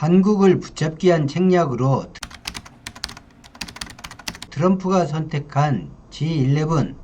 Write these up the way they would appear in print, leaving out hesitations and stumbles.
한국을 붙잡기 위한 책략으로 트럼프가 선택한 G11.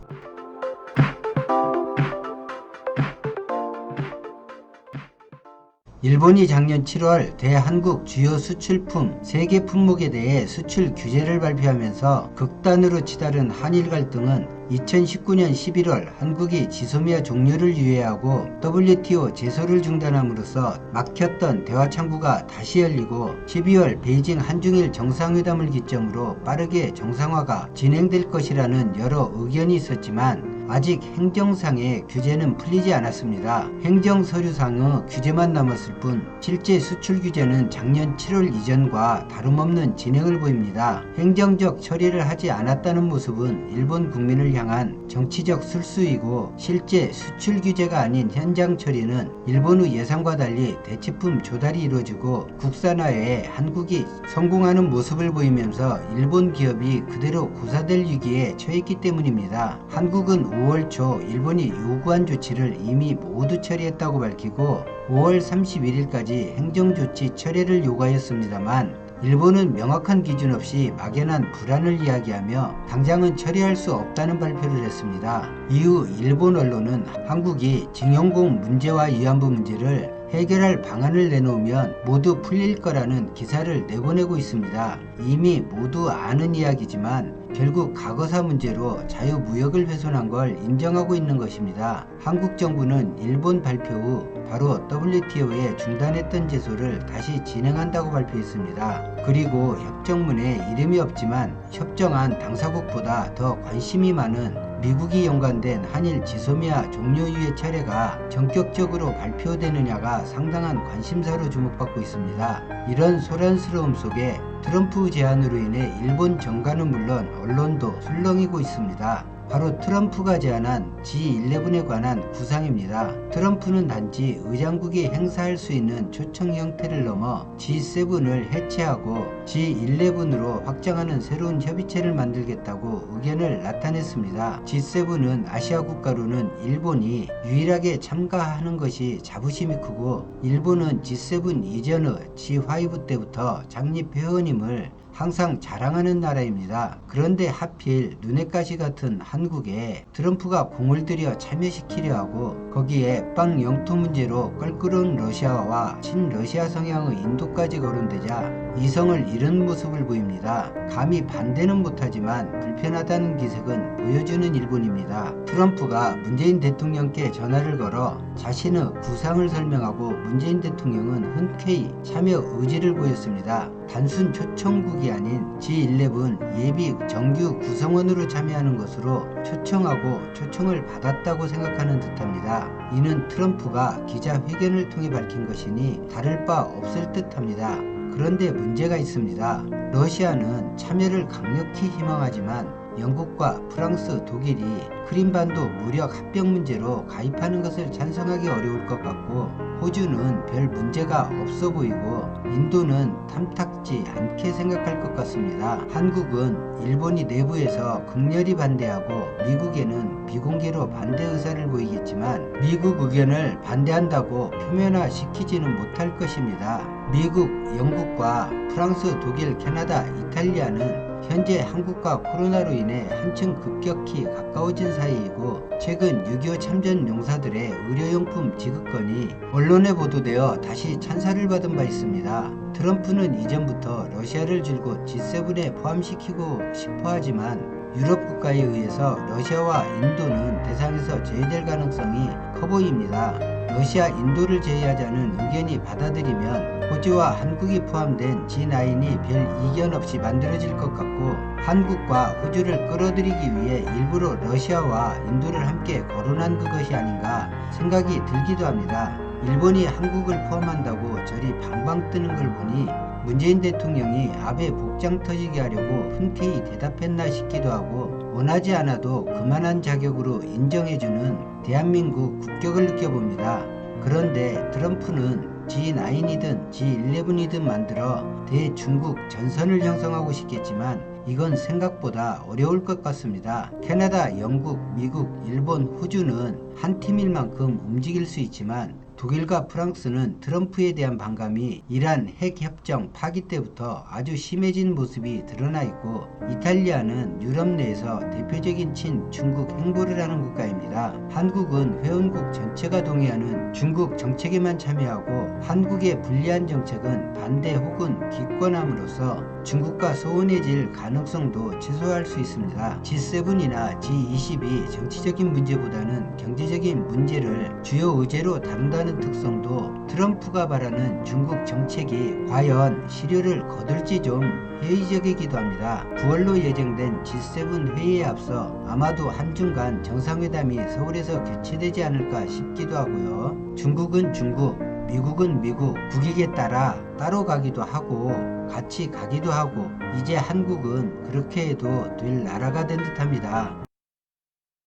일본이 작년 7월 대한국 주요 수출품 3개 품목에 대해 수출 규제를 발표하면서 극단으로 치달은 한일 갈등은 2019년 11월 한국이 지소미아 종료를 유예하고 WTO 제소를 중단함으로써 막혔던 대화 창구가 다시 열리고 12월 베이징 한중일 정상회담을 기점으로 빠르게 정상화가 진행될 것이라는 여러 의견이 있었지만 아직 행정상의 규제는 풀리지 않았습니다. 행정서류상의 규제만 남았을 뿐 실제 수출 규제는 작년 7월 이전과 다름없는 진행을 보입니다. 행정적 처리를 하지 않았다는 모습은 일본 국민을 향한 정치적 술수이고 실제 수출 규제가 아닌 현장 처리는 일본의 예상과 달리 대체품 조달이 이루어지고 국산화에 한국이 성공하는 모습을 보이면서 일본 기업이 그대로 고사될 위기에 처했기 때문입니다. 한국은 5월 초 일본이 요구한 조치를 이미 모두 처리했다고 밝히고 5월 31일까지 행정조치 철회를 요구하였습니다만 일본은 명확한 기준 없이 막연한 불안을 이야기하며 당장은 처리할 수 없다는 발표를 했습니다. 이후 일본 언론은 한국이 징용공 문제와 위안부 문제를 해결할 방안을 내놓으면 모두 풀릴 거라는 기사를 내보내고 있습니다. 이미 모두 아는 이야기지만 결국 과거사 문제로 자유무역을 훼손한 걸 인정하고 있는 것입니다. 한국 정부는 일본 발표 후 바로 WTO에 중단했던 제소를 다시 진행한다고 발표했습니다. 그리고 협정문에 이름이 없지만 협정안 당사국보다 더 관심이 많은 미국이 연관된 한일 지소미아 종료 유예 차례가 전격적으로 발표되느냐가 상당한 관심사로 주목받고 있습니다. 이런 소란스러움 속에 트럼프 제안으로 인해 일본 정가는 물론 언론도 술렁이고 있습니다. 바로 트럼프가 제안한 G11에 관한 구상입니다. 트럼프는 단지 의장국이 행사할 수 있는 초청 형태를 넘어 G7을 해체하고 G11으로 확장하는 새로운 협의체를 만들겠다고 의견을 나타냈습니다. G7은 아시아 국가로는 일본이 유일하게 참가하는 것이 자부심이 크고 일본은 G7 이전의 G5 때부터 장립 회원임을 항상 자랑하는 나라입니다. 그런데 하필 눈엣 가시 같은 한국에 트럼프가 공을 들여 참여시키려 하고 거기에 빵 영토 문제로 껄끄러운 러시아와 친러시아 성향의 인도까지 거론되자 이성을 잃은 모습을 보입니다. 감히 반대는 못하지만 불편하다는 기색은 보여주는 일본입니다. 트럼프가 문재인 대통령께 전화를 걸어 자신의 구상을 설명하고 문재인 대통령은 흔쾌히 참여 의지를 보였습니다. 단순 초청국이 아닌 G11 예비 정규 구성원으로 참여하는 것으로 초청하고 초청을 받았다고 생각하는 듯합니다. 이는 트럼프가 기자회견을 통해 밝힌 것이니 다를 바 없을 듯합니다. 그런데 문제가 있습니다. 러시아는 참여를 강력히 희망하지만 영국과 프랑스, 독일이 크림반도 무력 합병 문제로 가입하는 것을 찬성하기 어려울 것 같고 호주는 별 문제가 없어 보이고 인도는 탐탁지 않게 생각할 것 같습니다. 한국은 일본이 내부에서 극렬히 반대하고 미국에는 비공개로 반대 의사를 보이겠지만 미국 의견을 반대한다고 표면화시키지는 못할 것입니다. 미국, 영국과 프랑스, 독일, 캐나다, 이탈리아는 현재 한국과 코로나로 인해 한층 급격히 가까워진 사이이고 최근 6.25 참전 용사들의 의료용품 지급건이 언론에 보도되어 다시 찬사를 받은 바 있습니다. 트럼프는 이전부터 러시아를 줄곧 G7에 포함시키고 싶어하지만 유럽 국가에 의해서 러시아와 인도는 대상에서 제외될 가능성이 커 보입니다. 러시아, 인도를 제외하자는 의견이 받아들이면 호주와 한국이 포함된 G9이 별 이견 없이 만들어질 것 같고 한국과 호주를 끌어들이기 위해 일부러 러시아와 인도를 함께 거론한 그것이 아닌가 생각이 들기도 합니다. 일본이 한국을 포함한다고 저리 방방 뜨는 걸 보니 문재인 대통령이 아베 복장 터지게 하려고 흔쾌히 대답했나 싶기도 하고 원하지 않아도 그만한 자격으로 인정해주는 대한민국 국격을 느껴봅니다. 그런데 트럼프는 G9이든 G11이든 만들어 대중국 전선을 형성하고 싶겠지만 이건 생각보다 어려울 것 같습니다. 캐나다, 영국, 미국, 일본, 호주는 한 팀일 만큼 움직일 수 있지만 독일과 프랑스는 트럼프에 대한 반감이 이란 핵협정 파기 때부터 아주 심해진 모습이 드러나 있고, 이탈리아는 유럽 내에서 대표적인 친중국 행보를 하는 국가입니다. 한국은 회원국 전체가 동의하는 중국 정책에만 참여하고, 한국의 불리한 정책은 반대 혹은 기권함으로써 중국과 소원해질 가능성도 최소화할 수 있습니다. G7이나 G20이 정치적인 문제보다는 경제적인 문제를 주요 의제로 다룬다는 특성도 트럼프가 바라는 중국 정책이 과연 실효를 거둘지 좀 회의적이기도 합니다. 9월로 예정된 G7 회의에 앞서 아마도 한중 간 정상회담이 서울에서 개최되지 않을까 싶기도 하고요. 중국은 중국, 미국은 미국, 국익에 따라 따로 가기도 하고 같이 가기도 하고, 이제 한국은 그렇게 해도 될 나라가 된 듯합니다.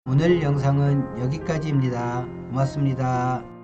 오늘 영상은 여기까지입니다. 고맙습니다.